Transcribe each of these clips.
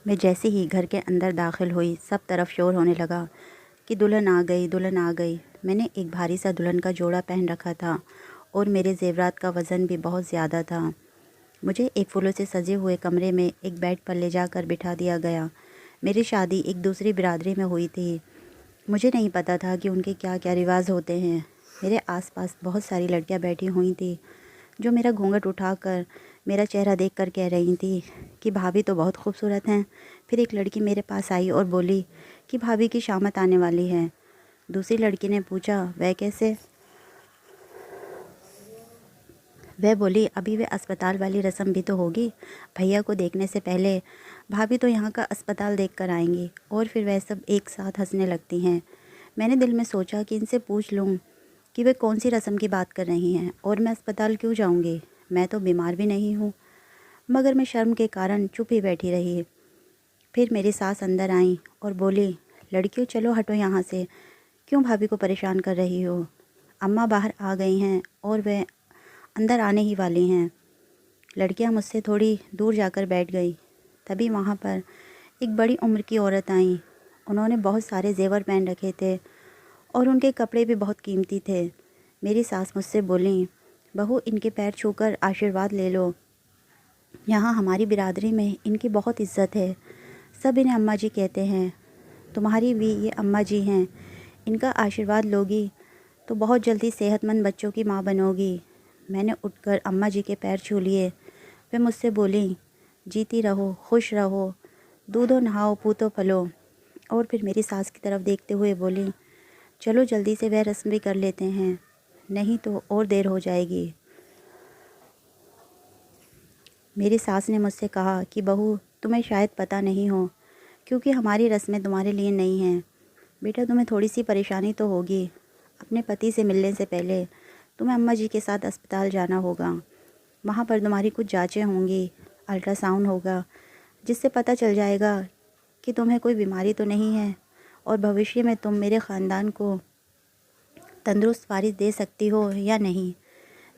मैं जैसे ही घर के अंदर दाखिल हुई, सब तरफ शोर होने लगा कि दुल्हन आ गई, दुल्हन आ गई। मैंने एक भारी सा दुल्हन का जोड़ा पहन रखा था और मेरे ज़ेवरात का वज़न भी बहुत ज़्यादा था। मुझे एक फूलों से सजे हुए कमरे में एक बेड पर ले जाकर बिठा दिया गया। मेरी शादी एक दूसरी बिरादरी में हुई थी। मुझे नहीं पता था कि उनके क्या क्या रिवाज होते हैं। मेरे आसपास बहुत सारी लड़कियां बैठी हुई थी जो मेरा घूंघट उठाकर मेरा चेहरा देखकर कह रही थी कि भाभी तो बहुत खूबसूरत हैं। फिर एक लड़की मेरे पास आई और बोली कि भाभी की शामत आने वाली है। दूसरी लड़की ने पूछा, वह कैसे? वह बोली, अभी वे अस्पताल वाली रस्म भी तो होगी। भैया को देखने से पहले भाभी तो यहाँ का अस्पताल देख कर आएंगी। और फिर वह सब एक साथ हंसने लगती हैं। मैंने दिल में सोचा कि इनसे पूछ लूँ कि वे कौन सी रस्म की बात कर रही हैं और मैं अस्पताल क्यों जाऊँगी। मैं तो बीमार भी नहीं हूँ। मगर मैं शर्म के कारण चुप ही बैठी रही। फिर मेरी सास अंदर आई और बोली, लड़कियों चलो हटो यहाँ से, क्यों भाभी को परेशान कर रही हो। अम्मा बाहर आ गई हैं और वे अंदर आने ही वाली हैं। लड़कियाँ मुझसे थोड़ी दूर जाकर बैठ गई। तभी वहाँ पर एक बड़ी उम्र की औरत आई। उन्होंने बहुत सारे जेवर पहन रखे थे और उनके कपड़े भी बहुत कीमती थे। मेरी सास मुझसे बोली, बहू इनके पैर छूकर आशीर्वाद ले लो। यहाँ हमारी बिरादरी में इनकी बहुत इज्जत है। सब इन्हें अम्मा जी कहते हैं। तुम्हारी भी ये अम्मा जी हैं। इनका आशीर्वाद लोगी तो बहुत जल्दी सेहतमंद बच्चों की माँ बनोगी। मैंने उठकर अम्मा जी के पैर छू लिए। वे मुझसे बोली, जीती रहो, खुश रहो, दूधो नहाओ, पूतो फलो। और फिर मेरी सास की तरफ देखते हुए बोली, चलो जल्दी से वह रस्म भी कर लेते हैं, नहीं तो और देर हो जाएगी। मेरी सास ने मुझसे कहा कि बहू तुम्हें शायद पता नहीं हो, क्योंकि हमारी रस्में तुम्हारे लिए नहीं हैं। बेटा तुम्हें थोड़ी सी परेशानी तो होगी। अपने पति से मिलने से पहले तुम्हें अम्मा जी के साथ अस्पताल जाना होगा। वहाँ पर तुम्हारी कुछ जांचें होंगी, अल्ट्रासाउंड होगा, जिससे पता चल जाएगा कि तुम्हें कोई बीमारी तो नहीं है और भविष्य में तुम मेरे ख़ानदान को तंदुरुस्त वारिस दे सकती हो या नहीं।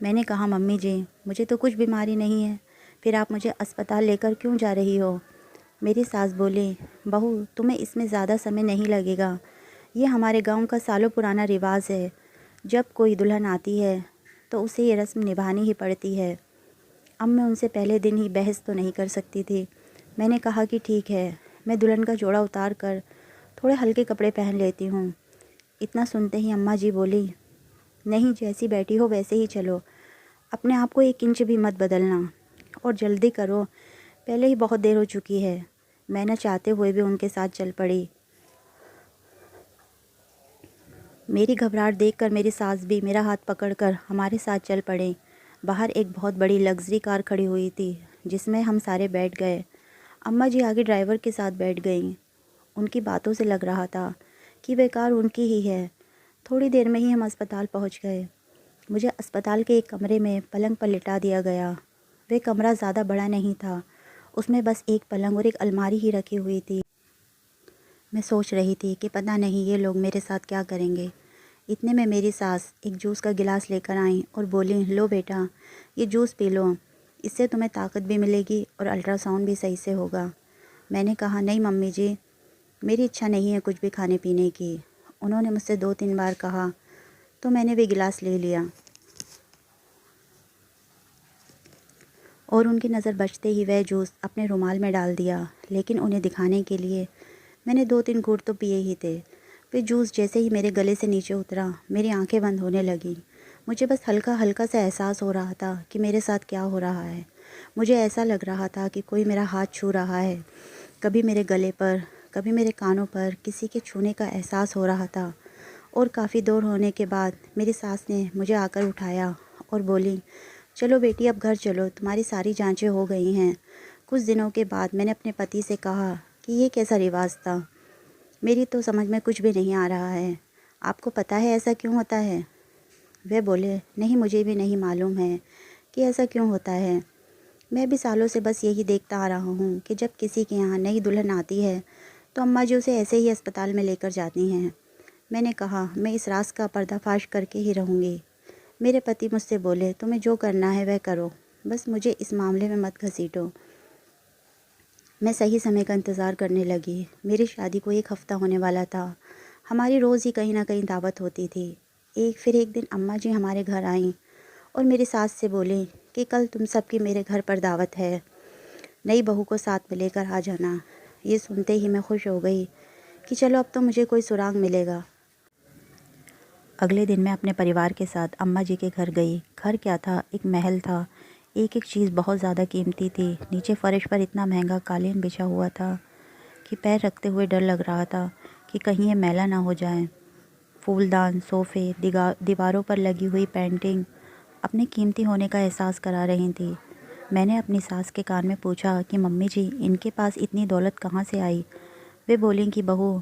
मैंने कहा, मम्मी जी मुझे तो कुछ बीमारी नहीं है, फिर आप मुझे अस्पताल लेकर क्यों जा रही हो। मेरी सास बोली, बहू तुम्हें इसमें ज़्यादा समय नहीं लगेगा। ये हमारे गांव का सालों पुराना रिवाज है। जब कोई दुल्हन आती है तो उसे ये रस्म निभानी ही पड़ती है। अब मैं उनसे पहले दिन ही बहस तो नहीं कर सकती थी। मैंने कहा कि ठीक है, मैं दुल्हन का जोड़ा उतार कर थोड़े हल्के कपड़े पहन लेती हूँ। इतना सुनते ही अम्मा जी बोली, नहीं, जैसी बैठी हो वैसे ही चलो, अपने आप को 1 इंच भी मत बदलना और जल्दी करो, पहले ही बहुत देर हो चुकी है। मैं न चाहते हुए भी उनके साथ चल पड़ी। मेरी घबराहट देखकर मेरी सास भी मेरा हाथ पकड़कर हमारे साथ चल पड़े। बाहर एक बहुत बड़ी लग्जरी कार खड़ी हुई थी जिसमें हम सारे बैठ गए। अम्मा जी आगे ड्राइवर के साथ बैठ गईं। उनकी बातों से लग रहा था कि वह कार उनकी ही है। थोड़ी देर में ही हम अस्पताल पहुंच गए। मुझे अस्पताल के एक कमरे में पलंग पर लिटा दिया गया। वह कमरा ज़्यादा बड़ा नहीं था, उसमें बस एक पलंग और एक अलमारी ही रखी हुई थी। मैं सोच रही थी कि पता नहीं ये लोग मेरे साथ क्या करेंगे। इतने में मेरी सास एक जूस का गिलास लेकर आई और बोली, लो बेटा, ये जूस पी लो, इससे तुम्हें ताकत भी मिलेगी और अल्ट्रासाउंड भी सही से होगा। मैंने कहा, नहीं मम्मी जी, मेरी इच्छा नहीं है कुछ भी खाने पीने की। उन्होंने मुझसे 2-3 बार कहा तो मैंने भी गिलास ले लिया और उनकी नज़र बचते ही वह जूस अपने रुमाल में डाल दिया। लेकिन उन्हें दिखाने के लिए मैंने 2-3 घूंट तो पिए ही थे। फिर जूस जैसे ही मेरे गले से नीचे उतरा, मेरी आंखें बंद होने लगीं। मुझे बस हल्का हल्का सा एहसास हो रहा था कि मेरे साथ क्या हो रहा है। मुझे ऐसा लग रहा था कि कोई मेरा हाथ छू रहा है। कभी मेरे गले पर, कभी मेरे कानों पर किसी के छूने का एहसास हो रहा था। और काफ़ी देर होने के बाद मेरी सास ने मुझे आकर उठाया और बोली, चलो बेटी अब घर चलो, तुम्हारी सारी जांचें हो गई हैं। कुछ दिनों के बाद मैंने अपने पति से कहा कि ये कैसा रिवाज था, मेरी तो समझ में कुछ भी नहीं आ रहा है। आपको पता है ऐसा क्यों होता है? वे बोले, नहीं, मुझे भी नहीं मालूम है कि ऐसा क्यों होता है। मैं भी सालों से बस यही देखता आ रहा हूँ कि जब किसी के यहाँ नई दुल्हन आती है तो अम्मा जी उसे ऐसे ही अस्पताल में लेकर जाती हैं। मैंने कहा, मैं इस राज का पर्दाफाश करके ही रहूँगी। मेरे पति मुझसे बोले, तुम्हें जो करना है वह करो, बस मुझे इस मामले में मत घसीटो। मैं सही समय का इंतज़ार करने लगी। मेरी शादी को 1 हफ़्ता होने वाला था। हमारी रोज़ ही कहीं न कहीं दावत होती थी। एक दिन अम्मा जी हमारे घर आईं और मेरी सास से बोलीं कि कल तुम सबकी मेरे घर पर दावत है, नई बहू को साथ में लेकर आ जाना। ये सुनते ही मैं खुश हो गई कि चलो अब तो मुझे कोई सुराग मिलेगा। अगले दिन मैं अपने परिवार के साथ अम्मा जी के घर गई। घर क्या था, एक महल था। एक-एक चीज़ बहुत ज़्यादा कीमती थी। नीचे फ़र्श पर इतना महंगा कालीन बिछा हुआ था कि पैर रखते हुए डर लग रहा था कि कहीं ये मैला ना हो जाए। फूलदान, सोफ़े, दीवारों पर लगी हुई पेंटिंग अपने कीमती होने का एहसास करा रही थी। मैंने अपनी सास के कान में पूछा कि मम्मी जी, इनके पास इतनी दौलत कहाँ से आई? वे बोलीं कि बहू,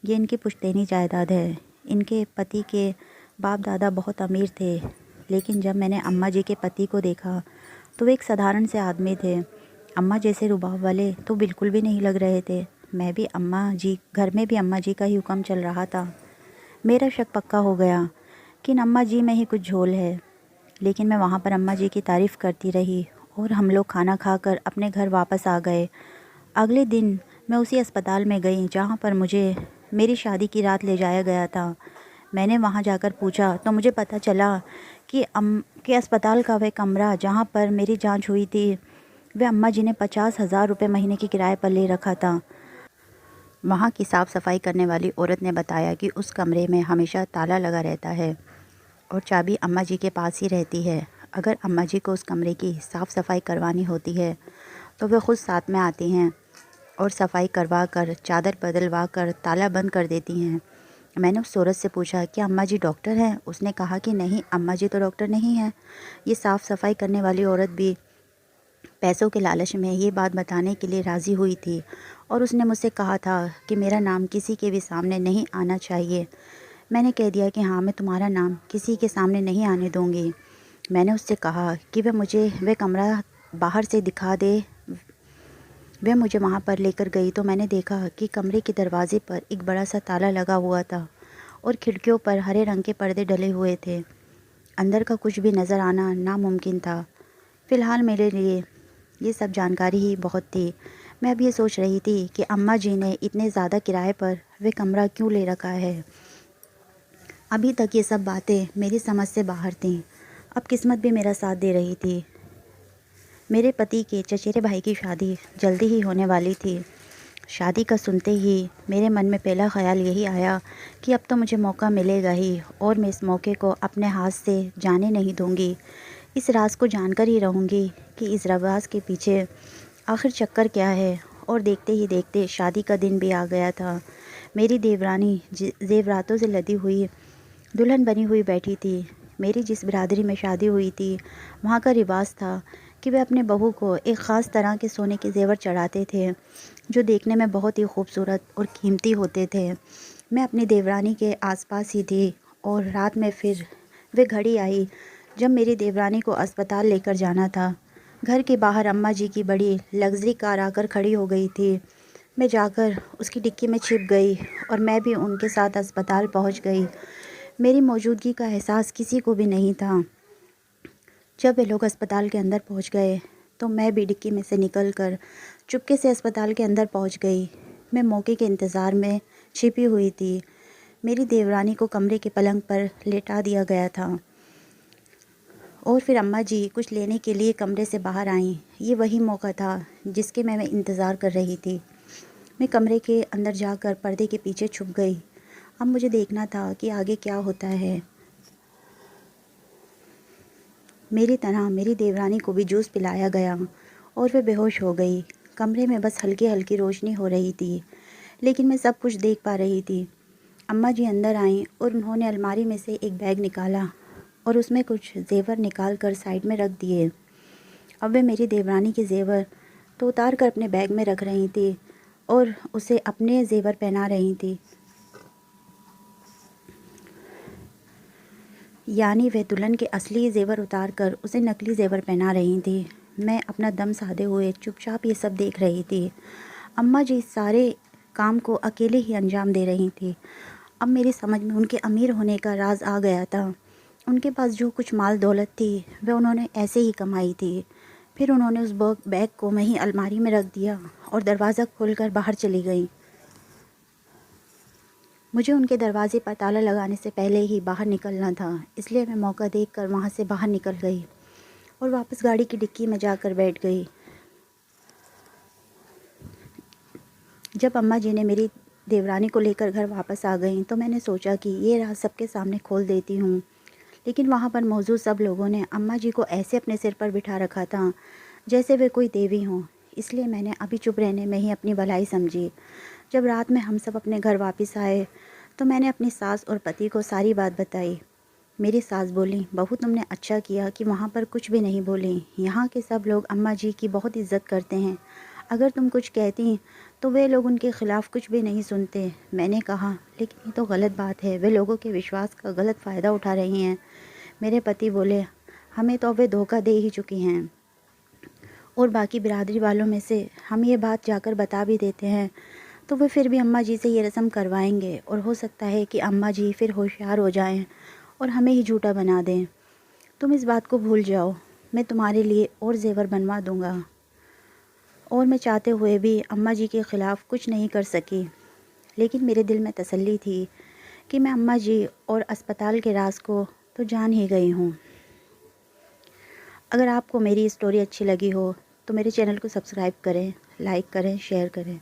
ये इनकी पुश्तैनी जायदाद है। इनके पति के बाप दादा बहुत अमीर थे, लेकिन जब मैंने अम्मा जी के पति को देखा तो वे एक साधारण से आदमी थे। अम्मा जैसे रुबाब वाले तो बिल्कुल भी नहीं लग रहे थे। मैं भी अम्मा जी घर में भी अम्मा जी का ही हुक्म चल रहा था। मेरा शक पक्का हो गया कि इन अम्मा जी में ही कुछ झोल है। लेकिन मैं वहाँ पर अम्मा जी की तारीफ़ करती रही और हम लोग खाना खाकर अपने घर वापस आ गए। अगले दिन मैं उसी अस्पताल में गई जहाँ पर मुझे मेरी शादी की रात ले जाया गया था। मैंने वहाँ जाकर पूछा तो मुझे पता चला कि अस्पताल का वह कमरा जहाँ पर मेरी जांच हुई थी, वह अम्मा जी ने 50,000 रुपये महीने के किराए पर ले रखा था। वहाँ की साफ़ सफाई करने वाली औरत ने बताया कि उस कमरे में हमेशा ताला लगा रहता है और चाबी अम्मा जी के पास ही रहती है। अगर अम्मा जी को उस कमरे की साफ़ सफाई करवानी होती है तो वे खुद साथ में आती हैं और सफाई करवा कर, चादर बदलवा कर ताला बंद कर देती हैं। मैंने उस औरत से पूछा, क्या अम्मा जी डॉक्टर हैं? उसने कहा कि नहीं, अम्मा जी तो डॉक्टर नहीं हैं। ये साफ़ सफाई करने वाली औरत भी पैसों के लालच में ये बात बताने के लिए राज़ी हुई थी और उसने मुझसे कहा था कि मेरा नाम किसी के भी सामने नहीं आना चाहिए। मैंने कह दिया कि हाँ, मैं तुम्हारा नाम किसी के सामने नहीं आने दूँगी। मैंने उससे कहा कि वह मुझे वह कमरा बाहर से दिखा दे। वह मुझे वहाँ पर लेकर गई तो मैंने देखा कि कमरे के दरवाज़े पर एक बड़ा सा ताला लगा हुआ था और खिड़कियों पर हरे रंग के पर्दे डले हुए थे। अंदर का कुछ भी नज़र आना नामुमकिन था। फ़िलहाल मेरे लिए ये सब जानकारी ही बहुत थी। मैं अब ये सोच रही थी कि अम्मा जी ने इतने ज़्यादा किराए पर वह कमरा क्यों ले रखा है। अभी तक ये सब बातें मेरी समझ से बाहर थीं। अब किस्मत भी मेरा साथ दे रही थी। मेरे पति के चचेरे भाई की शादी जल्दी ही होने वाली थी। शादी का सुनते ही मेरे मन में पहला ख़्याल यही आया कि अब तो मुझे मौका मिलेगा ही और मैं इस मौके को अपने हाथ से जाने नहीं दूँगी। इस राज़ को जानकर ही रहूँगी कि इस रवाज़ के पीछे आखिर चक्कर क्या है। और देखते ही देखते शादी का दिन भी आ गया था। मेरी देवरानी ज़ेवरातों से लदी हुई दुल्हन बनी हुई बैठी थी। मेरी जिस बिरादरी में शादी हुई थी, वहाँ का रिवाज था कि वे अपने बहू को एक ख़ास तरह के सोने के ज़ेवर चढ़ाते थे, जो देखने में बहुत ही खूबसूरत और कीमती होते थे। मैं अपनी देवरानी के आसपास ही थी और रात में फिर वे घड़ी आई जब मेरी देवरानी को अस्पताल लेकर जाना था। घर के बाहर अम्मा जी की बड़ी लग्ज़री कार आकर खड़ी हो गई थी। मैं जाकर उसकी डिक्की में छिप गई और मैं भी उनके साथ अस्पताल पहुंच गई। मेरी मौजूदगी का एहसास किसी को भी नहीं था। जब वे लोग अस्पताल के अंदर पहुंच गए तो मैं भी डिक्की में से निकलकर चुपके से अस्पताल के अंदर पहुंच गई। मैं मौके के इंतज़ार में छिपी हुई थी। मेरी देवरानी को कमरे के पलंग पर लेटा दिया गया था और फिर अम्मा जी कुछ लेने के लिए कमरे से बाहर आईं। ये वही मौका था जिसके मैं इंतज़ार कर रही थी। मैं कमरे के अंदर जाकर पर्दे के पीछे छुप गई। अब मुझे देखना था कि आगे क्या होता है। मेरी तरह मेरी देवरानी को भी जूस पिलाया गया और वह बेहोश हो गई। कमरे में बस हल्की हल्की रोशनी हो रही थी, लेकिन मैं सब कुछ देख पा रही थी। अम्मा जी अंदर आईं और उन्होंने अलमारी में से एक बैग निकाला और उसमें कुछ ज़ेवर निकाल कर साइड में रख दिए। अब वे मेरी देवरानी के ज़ेवर तो उतार कर अपने बैग में रख रही थी और उसे अपने ज़ेवर पहना रही थी। यानी वे दुल्हन के असली ज़ेवर उतार कर उसे नकली ज़ेवर पहना रही थी। मैं अपना दम साधे हुए चुपचाप ये सब देख रही थी। अम्मा जी सारे काम को अकेले ही अंजाम दे रही थी। अब मेरी समझ में उनके अमीर होने का राज आ गया था। उनके पास जो कुछ माल दौलत थी वह उन्होंने ऐसे ही कमाई थी। फिर उन्होंने उस बैग को वहीं अलमारी में रख दिया और दरवाज़ा खोलकर बाहर चली गई। मुझे उनके दरवाज़े पर ताला लगाने से पहले ही बाहर निकलना था, इसलिए मैं मौका देखकर वहाँ से बाहर निकल गई और वापस गाड़ी की डिक्की में जाकर बैठ गई। जब अम्मा जी ने मेरी देवरानी को लेकर घर वापस आ गईं तो मैंने सोचा कि ये राज सबके सामने खोल देती हूँ, लेकिन वहाँ पर मौजूद सब लोगों ने अम्मा जी को ऐसे अपने सिर पर बिठा रखा था जैसे वे कोई देवी हों, इसलिए मैंने अभी चुप रहने में ही अपनी भलाई समझी। जब रात में हम सब अपने घर वापस आए तो मैंने अपनी सास और पति को सारी बात बताई। मेरी सास बोली, बहू तुमने अच्छा किया कि वहाँ पर कुछ भी नहीं बोली। यहाँ के सब लोग अम्मा जी की बहुत इज्जत करते हैं, अगर तुम कुछ कहती तो वे लोग उनके ख़िलाफ़ कुछ भी नहीं सुनते। मैंने कहा, लेकिन ये तो गलत बात है, वे लोगों के विश्वास का गलत फ़ायदा उठा रही हैं। मेरे पति बोले, हमें तो वे धोखा दे ही चुकी हैं और बाकी बिरादरी वालों में से हम ये बात जाकर बता भी देते हैं तो वे फिर भी अम्मा जी से ये रस्म करवाएंगे और हो सकता है कि अम्मा जी फिर होशियार हो जाएं और हमें ही झूठा बना दें। तुम इस बात को भूल जाओ, मैं तुम्हारे लिए और जेवर बनवा दूँगा। और मैं चाहते हुए भी अम्मा जी के ख़िलाफ़ कुछ नहीं कर सकी, लेकिन मेरे दिल में तसल्ली थी कि मैं अम्मा जी और अस्पताल के राज को तो जान ही गई हूँ। अगर आपको मेरी स्टोरी अच्छी लगी हो तो मेरे चैनल को सब्सक्राइब करें, लाइक करें, शेयर करें।